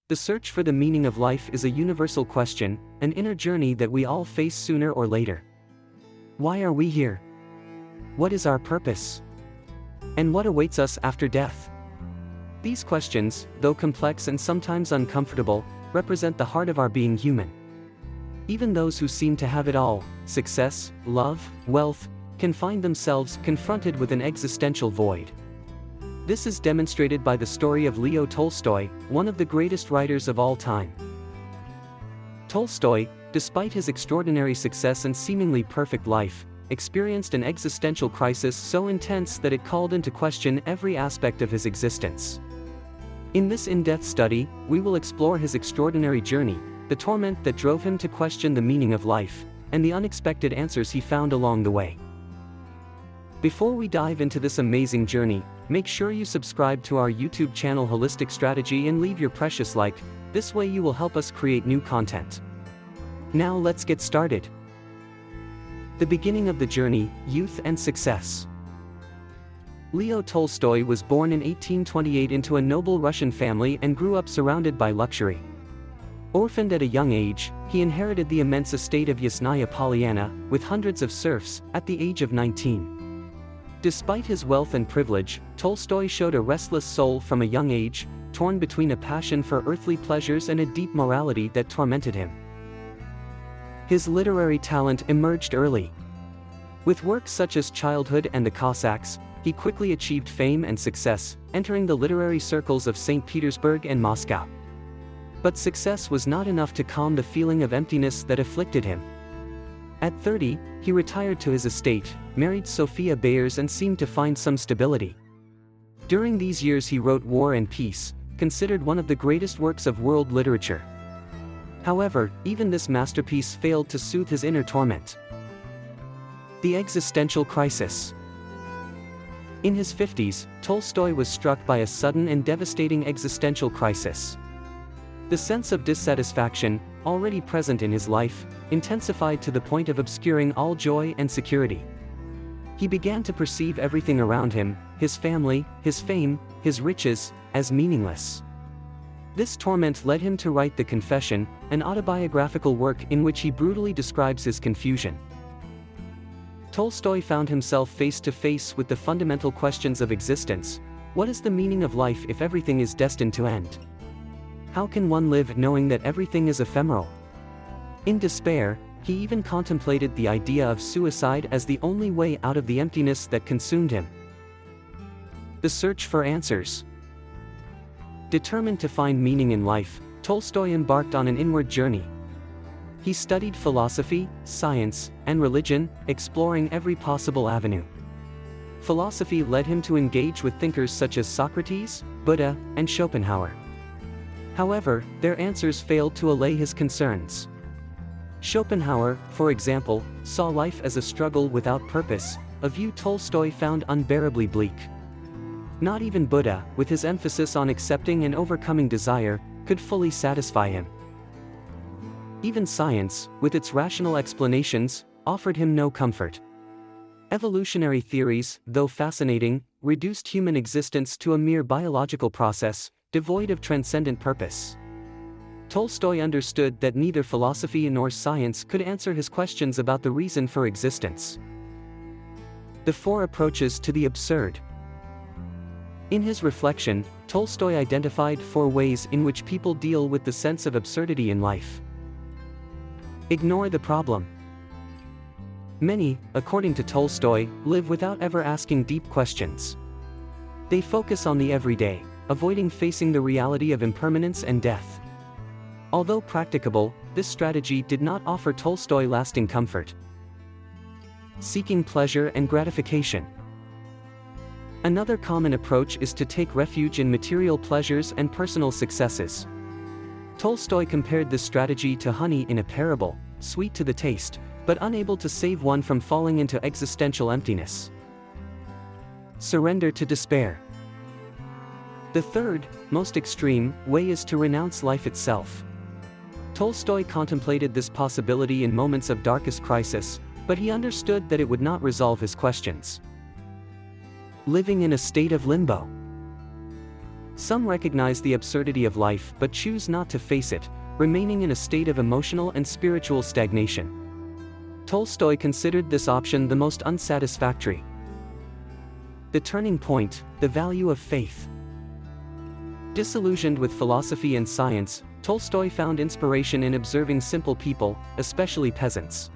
The search for the meaning of life is a universal question, an inner journey that we all face sooner or later. Why are we here? What is our purpose? And what awaits us after death? These questions, though complex and sometimes uncomfortable, represent the heart of our being human. Even those who seem to have it all, success, love, wealth, can find themselves confronted with an existential void. This is demonstrated by the story of Lev Tolstoy, one of the greatest writers of all time. Tolstoy, despite his extraordinary success and seemingly perfect life, experienced an existential crisis so intense that it called into question every aspect of his existence. In this in-depth study, we will explore his extraordinary journey, the torment that drove him to question the meaning of life, and the unexpected answers he found along the way. Before we dive into this amazing journey, make sure you subscribe to our YouTube channel Holistic Strategy and leave your precious like. This way you will help us create new content. Now let's get started. The beginning of the journey, youth and success. Lev Tolstoy was born in 1828 into a noble Russian family and grew up surrounded by luxury. Orphaned at a young age, he inherited the immense estate of U.S.A. Polyana, with hundreds of serfs, at the age of 19. Despite his wealth and privilege, Tolstoy showed a restless soul from a young age, torn between a passion for earthly pleasures and a deep morality that tormented him. His literary talent emerged early. With works such as Childhood and the Cossacks, he quickly achieved fame and success, entering the literary circles of St. Petersburg and Moscow. But success was not enough to calm the feeling of emptiness that afflicted him. At 30, he retired to his estate, married Sophia Bayers and seemed to find some stability. During these years he wrote War and Peace, considered one of the greatest works of world literature. However, even this masterpiece failed to soothe his inner torment. The existential crisis. In his 50s, Tolstoy was struck by a sudden and devastating existential crisis. The sense of dissatisfaction, already present in his life, intensified to the point of obscuring all joy and security. He began to perceive everything around him, his family, his fame, his riches, as meaningless. This torment led him to write The Confession, an autobiographical work in which he brutally describes his confusion. Tolstoy found himself face to face with the fundamental questions of existence. What is the meaning of life if everything is destined to end? How can one live knowing that everything is ephemeral? In despair, he even contemplated the idea of suicide as the only way out of the emptiness that consumed him. The search for answers. Determined to find meaning in life, Tolstoy embarked on an inward journey. He studied philosophy, science, and religion, exploring every possible avenue. Philosophy led him to engage with thinkers such as Socrates, Buddha, and Schopenhauer. However, their answers failed to allay his concerns. Schopenhauer, for example, saw life as a struggle without purpose, a view Tolstoy found unbearably bleak. Not even Buddha, with his emphasis on accepting and overcoming desire, could fully satisfy him. Even science, with its rational explanations, offered him no comfort. Evolutionary theories, though fascinating, reduced human existence to a mere biological process, devoid of transcendent purpose. Tolstoy understood that neither philosophy nor science could answer his questions about the reason for existence. The four approaches to the absurd. In his reflection, Tolstoy identified four ways in which people deal with the sense of absurdity in life. Ignore the problem. Many, according to Tolstoy, live without ever asking deep questions. They focus on the everyday, avoiding facing the reality of impermanence and death. Although practicable, this strategy did not offer Tolstoy lasting comfort. Seeking pleasure and gratification. Another common approach is to take refuge in material pleasures and personal successes. Tolstoy compared this strategy to honey in a parable, sweet to the taste, but unable to save one from falling into existential emptiness. Surrender to despair. The third, most extreme, way is to renounce life itself. Tolstoy contemplated this possibility in moments of darkest crisis, but he understood that it would not resolve his questions. Living in a state of limbo. Some recognize the absurdity of life but choose not to face it, remaining in a state of emotional and spiritual stagnation. Tolstoy considered this option the most unsatisfactory. The turning point, the value of faith. Disillusioned with philosophy and science, Tolstoy found inspiration in observing simple people, especially peasants.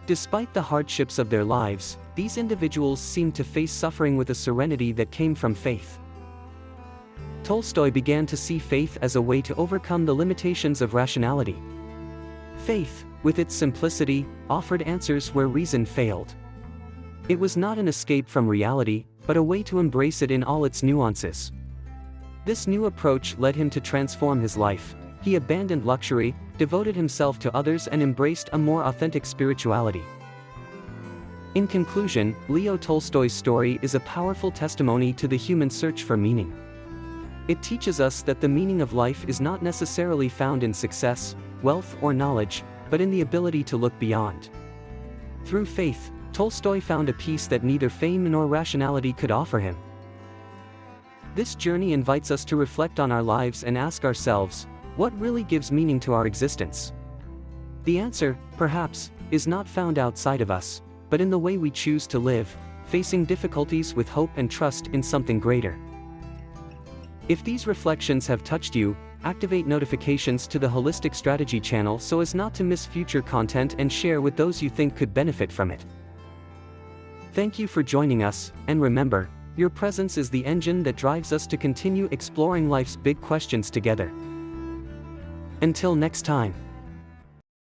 Despite the hardships of their lives, these individuals seemed to face suffering with a serenity that came from faith. Tolstoy began to see faith as a way to overcome the limitations of rationality. Faith, with its simplicity, offered answers where reason failed. It was not an escape from reality, but a way to embrace it in all its nuances. This new approach led him to transform his life. He abandoned luxury, devoted himself to others and embraced a more authentic spirituality. In conclusion, Leo Tolstoy's story is a powerful testimony to the human search for meaning. It teaches us that the meaning of life is not necessarily found in success, wealth or knowledge, but in the ability to look beyond. Through faith, Tolstoy found a peace that neither fame nor rationality could offer him. This journey invites us to reflect on our lives and ask ourselves, what really gives meaning to our existence? The answer, perhaps, is not found outside of us, but in the way we choose to live, facing difficulties with hope and trust in something greater. If these reflections have touched you, activate notifications to the Holistic Strategy channel so as not to miss future content and share with those you think could benefit from it. Thank you for joining us, and remember, your presence is the engine that drives us to continue exploring life's big questions together. Until next time.